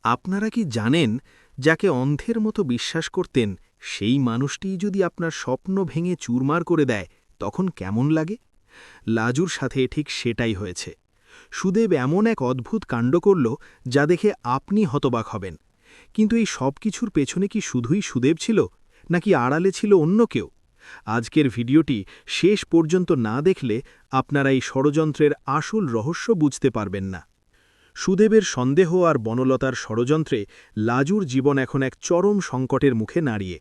আপনারা কি জানেন, যাকে অন্ধের মতো বিশ্বাস করতেন সেই মানুষটিই যদি আপনার স্বপ্ন ভেঙে চুরমার করে দেয়, তখন কেমন লাগে? লাজুর সাথে ঠিক সেটাই হয়েছে। সুদেব এমন এক অদ্ভুত কাণ্ড করল, যা দেখে আপনি হতবাক হবেন। কিন্তু এই সব কিছুর পেছনে কি শুধুই সুদেব ছিল, নাকি আড়ালে ছিল অন্য কেউ? আজকের ভিডিওটি শেষ পর্যন্ত না দেখলে আপনারা এই ষড়যন্ত্রের আসল রহস্য বুঝতে পারবেন না। সুদেবের সন্দেহ আর বনলতার ষড়যন্ত্রে লাজুর জীবন এখন এক চরম সংকটের মুখে দাঁড়িয়ে।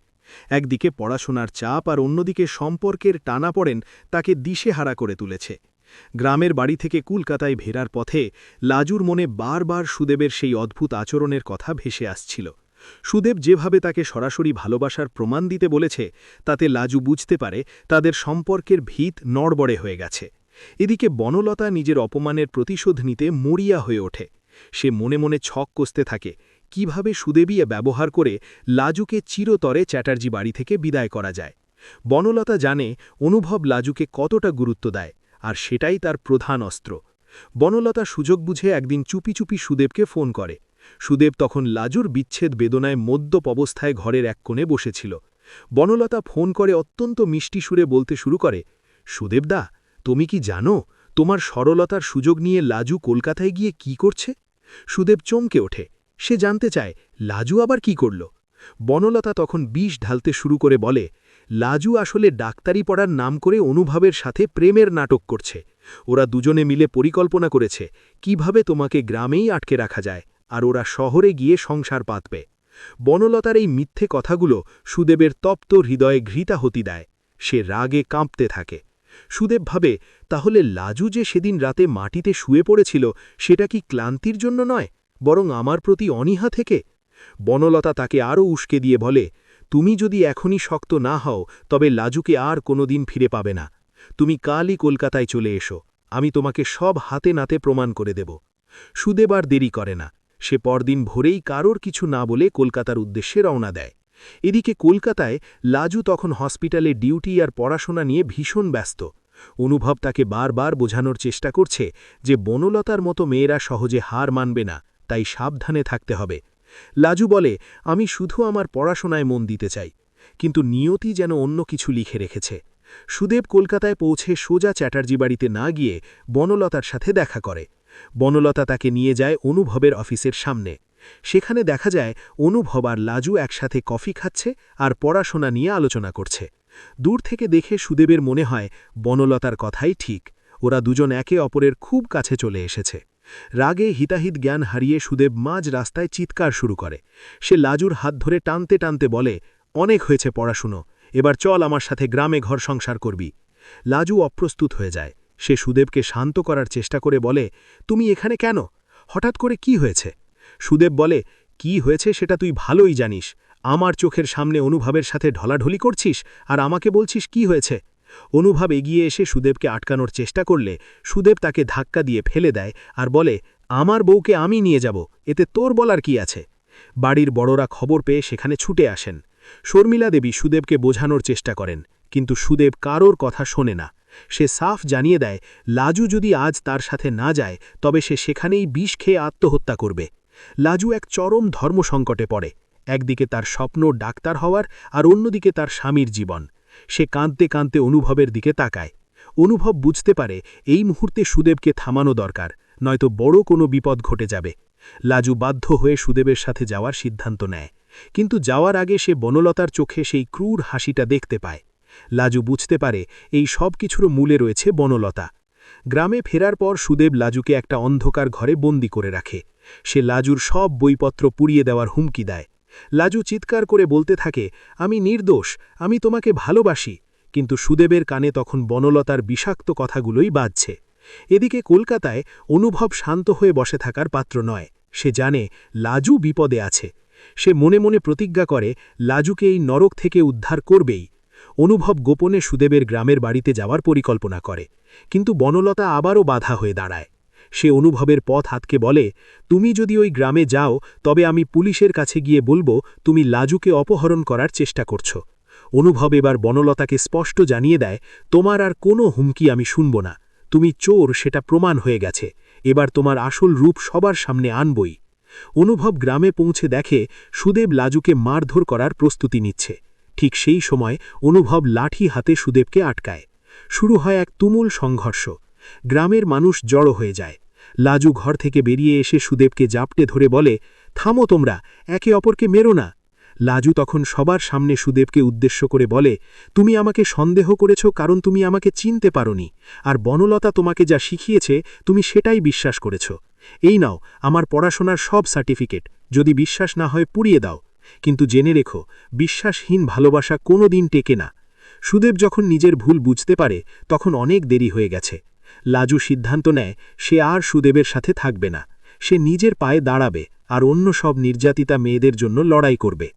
একদিকে পড়াশোনার চাপ আর অন্যদিকে সম্পর্কের টানাপড়েন তাকে দিশেহারা করে তুলেছে। গ্রামের বাড়ি থেকে কলকাতায় ফেরার পথে লাজুর মনে বারবার সুদেবের সেই অদ্ভুত আচরণের কথা ভেসে আসছিল। সুদেব যেভাবে তাকে সরাসরি ভালোবাসার প্রমাণ দিতে বলেছে, তাতে লাজু বুঝতে পারে তাদের সম্পর্কের ভিত নড়বড়ে হয়ে গেছে। এদিকে বনলতা নিজের অপমানের প্রতিশোধ নিতে মরিয়া হয়ে ওঠে। সে মনে মনে ছক কষতে থাকে, কিভাবে সুদেবিয়া ব্যবহার করে লাজুকে চিরতরে চ্যাটার্জি বাড়ি থেকে বিদায় করা যায়। বনলতা জানে অনুভব লাজুকে কতটা গুরুত্ব দেয়, আর সেটাই তার প্রধান অস্ত্র। বনলতা সুযোগ বুঝে একদিন চুপি চুপি সুদেবকে ফোন করে। সুদেব তখন লাজুর বিচ্ছেদ বেদনায় মদ্যপ অবস্থায় ঘরের এক কোণে বসেছিল। বনলতা ফোন করে অত্যন্ত মিষ্টি সুরে বলতে শুরু করে, সুদেবদা, তুমি কি জানো তোমার সরলতার সুযোগ নিয়ে লাজু কলকাতায় গিয়ে কি করছে? সুদেব চমকে ওঠে। সে জানতে চায়, লাজু আবার কি করল? বনলতা তখন বিষ ঢালতে শুরু করে বলে, লাজু আসলে ডাক্তারি পড়ার নাম করে অনুভবের সাথে প্রেমের নাটক করছে। ওরা দুজনে মিলে পরিকল্পনা করেছে কিভাবে তোমাকে গ্রামেই আটকে রাখা যায়, আর ওরা শহরে গিয়ে সংসার পাতবে। বনলতার এই মিথ্যে কথাগুলো সুদেবের তপ্ত হৃদয়ে ঘৃতাহতি দেয়। সে রাগে কাঁপতে থাকে। সুদেব ভাবে, তাহলে লাজু যে সেদিন রাতে মাটিতে শুয়ে পড়েছিল, সেটা কি ক্লান্তির জন্য নয়, বরং আমার প্রতি অনীহা থেকে? বনলতা তাকে আরও উস্কে দিয়ে বলে, তুমি যদি এখনই শক্ত না হও, তবে লাজুকে আর কোনোদিন ফিরে পাবে না। তুমি কালই কলকাতায় চলে এসো, আমি তোমাকে সব হাতে নাতে প্রমাণ করে দেব। সুদেব আর দেরি করে না। সে পরদিন ভোরেই কারোর কিছু না বলে কলকাতার উদ্দেশ্যে রওনা দেয়। এদিকে কলকাতায় লাজু তখন হসপিটালে ডিউটি আর পড়াশোনা নিয়ে ভীষণ ব্যস্ত। অনুভব তাকে বারবার বোঝানোর চেষ্টা করছে যে বনলতার মতো মেয়েরা সহজে হার মানবে না, তাই সাবধানে থাকতে হবে। লাজু বলে, আমি শুধু আমার পড়াশোনায় মন দিতে চাই। কিন্তু নিয়তি যেন অন্য কিছু লিখে রেখেছে। সুদেব কলকাতায় পৌঁছে সোজা চ্যাটার্জি বাড়িতে না গিয়ে বনলতার সাথে দেখা করে। বনলতা তাকে নিয়ে যায় অনুভবের অফিসের সামনে। সেখানে দেখা যায় অনুভব আর লাজু একসাথে কফি খাচ্ছে আর পড়াশোনা নিয়ে আলোচনা করছে। দূর থেকে দেখে সুদেবের মনে হয় বনলতার কথাই ঠিক, ওরা দুজন একে অপরের খুব কাছে চলে এসেছে। রাগে হিতাহিত জ্ঞান হারিয়ে সুদেব মাঝ রাস্তায় চিৎকার শুরু করে। সে লাজুর হাত ধরে টানতে টানতে বলে, অনেক হয়েছে পড়াশুনো, এবার চল আমার সাথে গ্রামে ঘর সংসার করবি। লাজু অপ্রস্তুত হয়ে যায়। সে সুদেবকে শান্ত করার চেষ্টা করে বলে, তুমি এখানে কেন? হঠাৎ করে কি হয়েছে? সুদেব বলে, কি হয়েছে সেটা তুই ভালোই জানিস। আমার চোখের সামনে অনুভবের সাথে ঢলাঢলি করছিস, আর আমাকে বলছিস কি হয়েছে? অনুভব এগিয়ে এসে সুদেবকে আটকানোর চেষ্টা করলে সুদেব তাকে ধাক্কা দিয়ে ফেলে দেয় আর বলে, আমার বউকে আমি নিয়ে যাব, এতে তোর বলার কি আছে? বাড়ির বড়রা খবর পেয়ে সেখানে ছুটে আসেন। শর্মিলা দেবী সুদেবকে বোঝানোর চেষ্টা করেন, কিন্তু সুদেব কারোর কথা শোনে না। সে সাফ জানিয়ে দেয়, লাজু যদি আজ তার সাথে না যায়, তবে সে সেখানেই বিষ খেয়ে আত্মহত্যা করবে। লাজু এক চরম ধর্মসংকটে পড়ে। একদিকে তার স্বপ্ন ডাক্তার হওয়ার, আর অন্যদিকে তার স্বামীর জীবন। সে কাঁদতে কাঁদতে অনুভবের দিকে তাকায়। অনুভব বুঝতে পারে এই মুহূর্তে সুদেবকে থামানো দরকার, নয়তো বড় কোনো বিপদ ঘটে যাবে। লাজু বাধ্য হয়ে সুদেবের সাথে যাওয়ার সিদ্ধান্ত নেয়, কিন্তু যাওয়ার আগে সে বনলতার চোখে সেই ক্রূর হাসিটা দেখতে পায়। লাজু বুঝতে পারে এই সব কিছুর মূলে রয়েছে বনলতা। গ্রামে ফেরার পর সুদেব লাজুকে একটা অন্ধকার ঘরে বন্দি করে রাখে। সে লাজুর সব বইপত্র পুড়িয়ে দেওয়ার হুমকি দেয়। লাজু চিৎকার করে বলতে থাকে, আমি নির্দোষ, আমি তোমাকে ভালোবাসি। কিন্তু সুদেবের কানে তখন বনলতার বিষাক্ত কথাগুলোই বাজছে। এদিকে কলকাতায় অনুভব শান্ত হয়ে বসে থাকার পাত্র নয়। সে জানে লাজু বিপদে আছে। সে মনে মনে প্রতিজ্ঞা করে লাজুকে এই নরক থেকে উদ্ধার করবেই। অনুভব গোপনে সুদেবের গ্রামের বাড়িতে যাওয়ার পরিকল্পনা করে, কিন্তু বনলতা আবারও বাধা হয়ে দাঁড়ায়। সে অনুভবের পথ হাতকে বলে, তুমি যদি ওই গ্রামে যাও, তবে আমি পুলিশের কাছে গিয়ে বলবো তুমি লাজুকে অপহরণ করার চেষ্টা করছ। অনুভব এবার বনলতাকে স্পষ্ট জানিয়ে দেয়, তোমার আর কোনো হুমকি আমি শুনব না। তুমি চোর সেটা প্রমাণ হয়ে গেছে, এবার তোমার আসল রূপ সবার সামনে আনবই। অনুভব গ্রামে পৌঁছে দেখে সুদেব লাজুকে মারধর করার প্রস্তুতি নিচ্ছে। ঠিক সেই সময় অনুভব লাঠি হাতে সুদেবকে আটকায়। শুরু হয় এক তুমুল সংঘর্ষ। গ্রামের মানুষ জড়ো হয়ে যায়। লাজু ঘর থেকে বেরিয়ে এসে সুদেবকে জাপটে ধরে বলে, থামো তোমরা, একে অপরকে মেরো না। লাজু তখন সবার সামনে সুদেবকে উদ্দেশ্য করে বলে, তুমি আমাকে সন্দেহ করেছ কারণ তুমি আমাকে চিনতে পারোনি, আর বনলতা তোমাকে যা শিখিয়েছে তুমি সেটাই বিশ্বাস করেছ। এই নাও আমার পড়াশোনার সব সার্টিফিকেট, যদি বিশ্বাস না হয় পুড়িয়ে দাও, কিন্তু জেনে রেখো বিশ্বাসহীন ভালোবাসা কোনো দিন টেকে না। সুদেব যখন নিজের ভুল বুঝতে পারে তখন অনেক দেরি হয়ে গেছে। লাজু সিদ্ধান্ত নেয় সে আর সুদেবের সাথে থাকবে না। সে নিজের পায়ে দাঁড়াবে আর অন্য সব নির্যাতিতা মেয়েদের জন্য লড়াই করবে।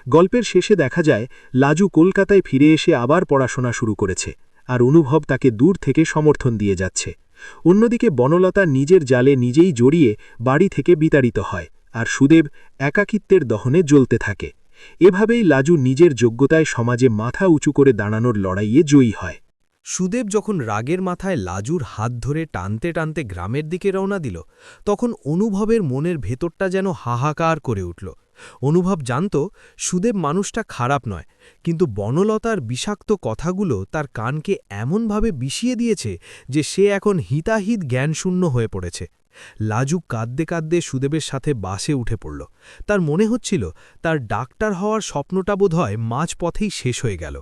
গল্পের শেষে দেখা যায় লাজু কলকাতায় ফিরে এসে আবার পড়াশোনা শুরু করেছে, আর অনুভব তাকে দূর থেকে সমর্থন দিয়ে যাচ্ছে। অন্যদিকে বনলতা নিজের জালে নিজেই জড়িয়ে বাড়ি থেকে বিতাড়িত হয়, আর সুদেব একাকিত্বের দহনে জ্বলতে থাকে। এভাবেই লাজু নিজের যোগ্যতায় সমাজে মাথা উঁচু করে দাঁড়ানোর লড়াইয়ে জয়ী হয়। সুদেব যখন রাগের মাথায় লাজুর হাত ধরে টানতে টানতে গ্রামের দিকে রওনা দিল, তখন অনুভবের মনের ভেতরটা যেন হাহাকার করে উঠল। অনুভব জানত সুদেব মানুষটা খারাপ নয়, কিন্তু বনলতার বিষাক্ত কথাগুলো তার কানকে এমনভাবে বিষিয়ে দিয়েছে যে সে এখন হিতাহিত জ্ঞানশূন্য হয়ে পড়েছে। লাজু কাঁদতে কাঁদতে সুদেবের সাথে বাসে উঠে পড়ল। তার মনে হচ্ছিল তার ডাক্তার হওয়ার স্বপ্নটা বোধহয় মাঝপথেই শেষ হয়ে গেল।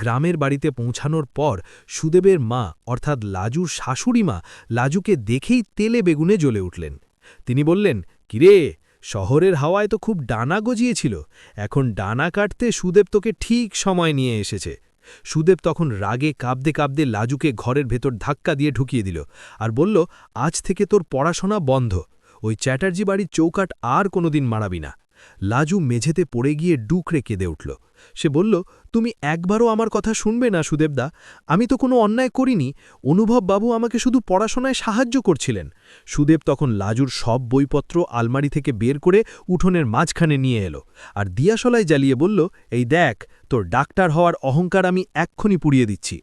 গ্রামের বাড়িতে পৌঁছানোর পর সুদেবের মা অর্থাৎ লাজুর শাশুড়ি মা লাজুকে দেখেই তেলে বেগুনে জ্বলে উঠলেন। তিনি বললেন, কিরে, শহরের হাওয়ায় তো খুব ডানা গজিয়েছিল, এখন ডানা কাটতে সুদেব তোকে ঠিক সময় নিয়ে এসেছে। সুদেব তখন রাগে কাঁপতে কাঁপতে লাজুকে ঘরের ভেতর ধাক্কা দিয়ে ঢুকিয়ে দিল আর বলল, আজ থেকে তোর পড়াশোনা বন্ধ, ওই চ্যাটার্জি বাড়ির চৌকাট আর কোনোদিন মারাবি না। লাজু মেঝেতে পড়ে গিয়ে ডুকরে কেঁদে উঠল। সে বলল, তুমি একবারও আমার কথা শুনবে না সুদেবদা? আমি তো কোনো অন্যায় করিনি, অনুভব বাবু আমাকে শুধু পড়াশোনায় সাহায্য করছিলেন। সুদেব তখন লাজুর সব বইপত্র আলমারি থেকে বের করে উঠোনের মাঝখানে নিয়ে এলো আর দিয়াশলায় জ্বালিয়ে বলল, এই দেখ, তোর ডাক্তার হওয়ার অহংকার আমি এক্ষুনি পুড়িয়ে দিচ্ছি।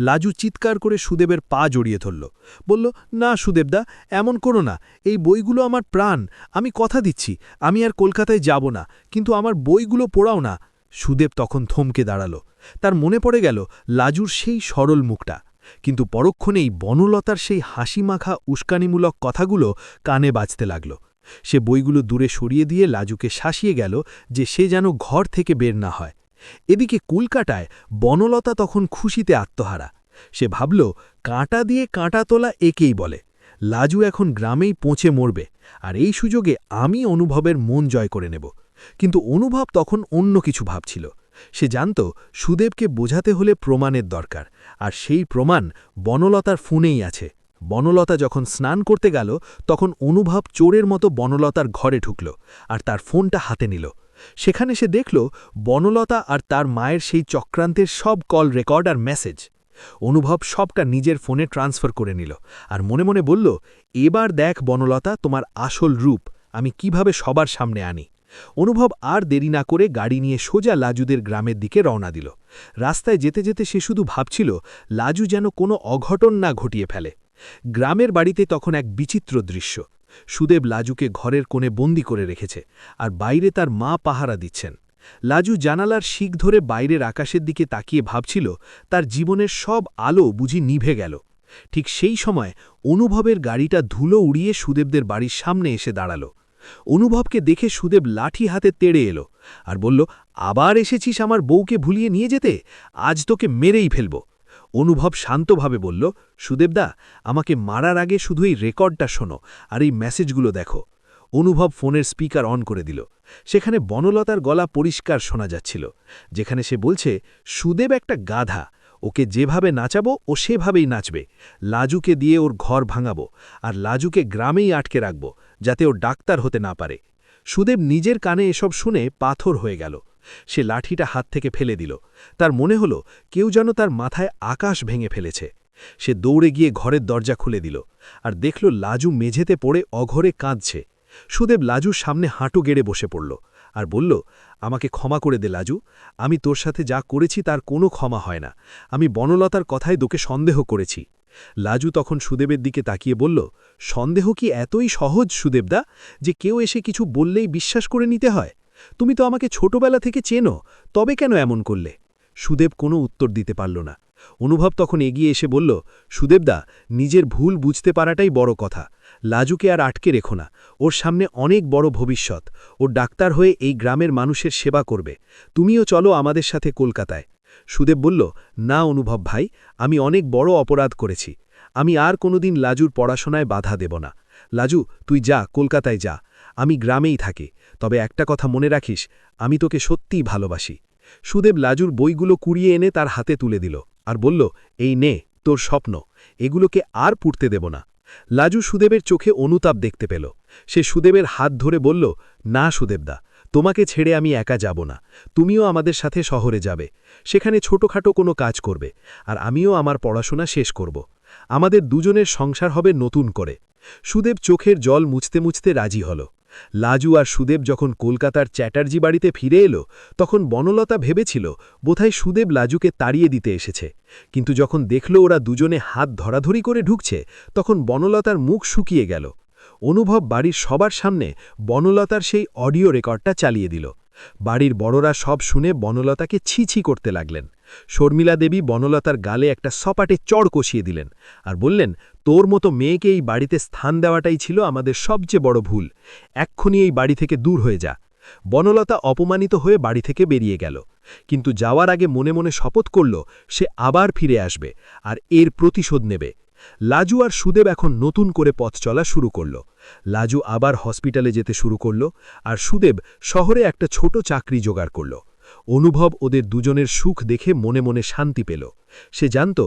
লাজু চিৎকার করে সুদেবের পা জড়িয়ে ধরল, বলল, না সুদেবদা, এমন করো না, এই বইগুলো আমার প্রাণ, আমি কথা দিচ্ছি আমি আর কলকাতায় যাব না, কিন্তু আমার বইগুলো পড়াও না। সুদেব তখন থমকে দাঁড়াল। তার মনে পড়ে গেল লাজুর সেই সরল মুখটা, কিন্তু পরক্ষণেই বনলতার সেই হাসি মাখা উস্কানিমূলক কথাগুলো কানে বাজতে লাগল। সে বইগুলো দূরে সরিয়ে দিয়ে লাজুকে শাসিয়ে গেল যে সে যেন ঘর থেকে বের না হয়। এদিকে কলকাতায় বনলতা তখন খুশিতে আত্মহারা। সে ভাবল, কাঁটা দিয়ে কাঁটা তোলা একেই বলে। লাজু এখন গ্রামেই পৌঁছে মরবে, আর এই সুযোগে আমি অনুভবের মন জয় করে নেব। কিন্তু অনুভব তখন অন্য কিছু ভাবছিল। সে জানত সুদেবকে বোঝাতে হলে প্রমাণের দরকার, আর সেই প্রমাণ বনলতার ফোনেই আছে। বনলতা যখন স্নান করতে গেল তখন অনুভব চোরের মতো বনলতার ঘরে ঢুকল আর তার ফোনটা হাতে নিল। সেখানে সে দেখল বনলতা আর তার মায়ের সেই চক্রান্তের সব কল রেকর্ড আর মেসেজ। অনুভব সবটা নিজের ফোনে ট্রান্সফার করে নিল আর মনে মনে বলল, এবার দেখ বনলতা, তোমার আসল রূপ আমি কিভাবে সবার সামনে আনি। অনুভব আর দেরি না করে গাড়ি নিয়ে সোজা লাজুদের গ্রামের দিকে রওনা দিল। রাস্তায় যেতে যেতে সে শুধু ভাবছিল লাজু যেন কোনো অঘটন না ঘটিয়ে ফেলে। গ্রামের বাড়িতে তখন এক বিচিত্র দৃশ্য। সুদেব লাজুকে ঘরের কোণে বন্দি করে রেখেছে, আর বাইরে তার মা পাহারা দিচ্ছেন। লাজু জানালার শিক ধরে বাইরের আকাশের দিকে তাকিয়ে ভাবছিল তার জীবনের সব আলো বুঝি নিভে গেল। ঠিক সেই সময় অনুভবের গাড়িটা ধুলো উড়িয়ে সুদেবদের বাড়ির সামনে এসে দাঁড়াল। অনুভবকে দেখে সুদেব লাঠি হাতে তেড়ে এলো আর বলল, আবার এসেছিস আমার বউকে ভুলিয়ে নিয়ে যেতে, আজ তোকে মেরেই ফেলব। অনুভব শান্তভাবে বলল, সুদেবদা, আমাকে মারার আগে শুধু এই রেকর্ডটা শোনো আর এই মেসেজগুলো দেখো। অনুভব ফোনের স্পিকার অন করে দিল। সেখানে বনলতার গলা পরিষ্কার শোনা যাচ্ছিল, যেখানে সে বলছে, সুদেব একটা গাধা, ওকে যেভাবে নাচাবো ও সেভাবেই নাচবে। লাজুকে দিয়ে ওর ঘর ভাঙাবো, আর লাজুকে গ্রামেই আটকে রাখব, যাতে ও ডাক্তার হতে না পারে। সুদেব নিজের কানে এসব শুনে পাথর হয়ে গেল। সে লাঠিটা হাত থেকে ফেলে দিল। তার মনে হলো কেউ যেন তার মাথায় আকাশ ভেঙে ফেলেছে। সে দৌড়ে গিয়ে ঘরের দরজা খুলে দিল আর দেখল লাজু মেঝেতে পড়ে অঘরে কাঁদছে। সুদেব লাজুর সামনে হাঁটু গেড়ে বসে পড়ল আর বলল, আমাকে ক্ষমা করে দে লাজু, আমি তোর সাথে যা করেছি তার কোনো ক্ষমা হয় না। আমি বনলতার কথায় তোকে সন্দেহ করেছি। লাজু তখন সুদেবের দিকে তাকিয়ে বলল, সন্দেহ কি এতই সহজ সুদেবদা, যে কেউ এসে কিছু বললেই বিশ্বাস করে নিতে হয়? তুমি তো আমাকে ছোটবেলা থেকে চেনো, তবে কেন এমন করলে? সুদেব কোনো উত্তর দিতে পারল না। অনুভব তখন এগিয়ে এসে বলল, সুদেবদা, নিজের ভুল বুঝতে পারাটাই বড় কথা। লাজুকে আর আটকে রেখো না, ওর সামনে অনেক বড় ভবিষ্যৎ। ও ডাক্তার হয়ে এই গ্রামের মানুষের সেবা করবে। তুমিও চলো আমাদের সাথে কলকাতায়। সুদেব বলল, না অনুভব ভাই, আমি অনেক বড় অপরাধ করেছি। আমি আর কোনোদিন লাজুর পড়াশোনায় বাধা দেব না। লাজু, তুই যা, কলকাতায় যা, আমি গ্রামেই থাকি। তবে একটা কথা মনে রাখিস, আমি তোকে সত্যিই ভালোবাসি। সুদেব লাজুর বইগুলো কুড়িয়ে এনে তার হাতে তুলে দিল আর বলল, এই নে তোর স্বপ্ন, এগুলোকে আর পুড়তে দেব না। লাজু সুদেবের চোখে অনুতাপ দেখতে পেল। সে সুদেবের হাত ধরে বলল, না সুদেবদা, তোমাকে ছেড়ে আমি একা যাব না। তুমিও আমাদের সাথে শহরে যাবে, সেখানে ছোটখাটো কোনো কাজ করবে, আর আমিও আমার পড়াশোনা শেষ করব। আমাদের দুজনের সংসার হবে নতুন করে। সুদেব চোখের জল মুছতে মুছতে রাজি হল। লাজু আর সুদেব যখন কলকাতার চ্যাটার্জি বাড়িতে ফিরে এলো, তখন বনলতা ভেবেছিল বোধহয় সুদেব লাজুকে তাড়িয়ে দিতে এসেছে। কিন্তু যখন দেখল ওরা দুজনে হাত ধরাধরি করে ঢুকছে, তখন বনলতার মুখ শুকিয়ে গেল। অনুভব বাড়ির সবার সামনে বনলতার সেই অডিও রেকর্ডটা চালিয়ে দিল। বাড়ির বড়রা সব শুনে বনলতাকে ছি ছি করতে লাগলেন। শর্মিলা দেবী বনলতার গালে একটা সপাটে চড় কষিয়ে দিলেন আর বললেন, তোর মতো মেয়েকে এই বাড়িতে স্থান দেওয়াটাই ছিল আমাদের সবচেয়ে বড় ভুল। এক্ষুনি এই বাড়ি থেকে দূর হয়ে যা। বনলতা অপমানিত হয়ে বাড়ি থেকে বেরিয়ে গেল, কিন্তু যাওয়ার আগে মনে মনে শপথ করল সে আবার ফিরে আসবে আর এর প্রতিশোধ নেবে। লাজু আর সুদেব এখন নতুন করে পথ চলা শুরু করল। লাজু আবার হসপিটালে যেতে শুরু করল, আর সুদেব শহরে একটা ছোট চাকরি জোগাড় করল। অনুভব ওদের দুজনের সুখ দেখে মনে মনে শান্তি পেল। সে জানত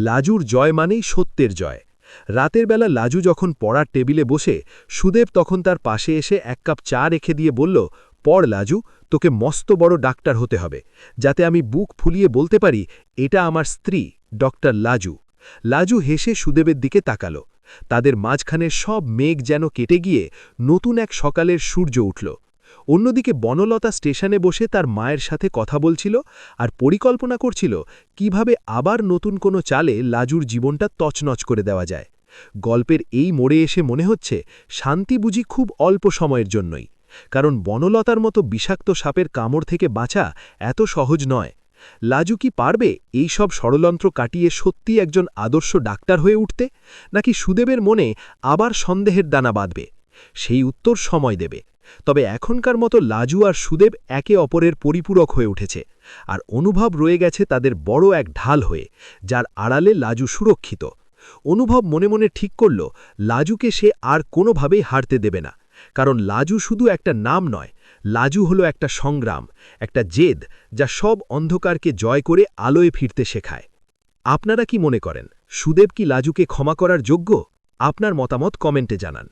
লাজুর জয় মানেই সত্যের জয়। রাতের বেলা লাজু যখন পড়ার টেবিলে বসে, সুদেব তখন তার পাশে এসে এক কাপ চা রেখে দিয়ে বলল, পড় লাজু, তোকে মস্ত বড় ডাক্তার হতে হবে, যাতে আমি বুক ফুলিয়ে বলতে পারি এটা আমার স্ত্রী ডক্টর লাজু। লাজু হেসে সুদেবের দিকে তাকাল। তাদের মাঝখানের সব মেঘ যেন কেটে গিয়ে নতুন এক সকালের সূর্য উঠল। অন্যদিকে বনলতা স্টেশনে বসে তার মায়ের সাথে কথা বলছিল আর পরিকল্পনা করছিল কিভাবে আবার নতুন কোনো চালে লাজুর জীবনটা তছনছ করে দেওয়া যায়। গল্পের এই মোড়ে এসে মনে হচ্ছে শান্তি বুঝি খুব অল্প সময়ের জন্যই, কারণ বনলতার মতো বিষাক্ত সাপের কামড় থেকে বাঁচা এত সহজ নয়। লাজু কি পারবে এই সব ষড়যন্ত্র কাটিয়ে সত্যি একজন আদর্শ ডাক্তার হয়ে উঠতে, নাকি সুদেবের মনে আবার সন্দেহের দানা বাঁধবে? সেই উত্তর সময় দেবে। তবে এখনকার মতো লাজু আর সুদেব একে অপরের পরিপূরক হয়ে উঠেছে, আর অনুভব রয়ে গেছে তাদের বড় এক ঢাল হয়ে, যার আড়ালে লাজু সুরক্ষিত। অনুভব মনে মনে ঠিক করল লাজুকে সে আর কোনোভাবেই হারতে দেবে না, কারণ লাজু শুধু একটা নাম নয়, লাজু হলো একটা সংগ্রাম, একটা জেদ, যা সব অন্ধকারকে জয় করে আলোয় ফিরতে শেখায়। আপনারা কি মনে করেন, সুদেব কি লাজুকে ক্ষমা করার যোগ্য? আপনার মতামত কমেন্টে জানান।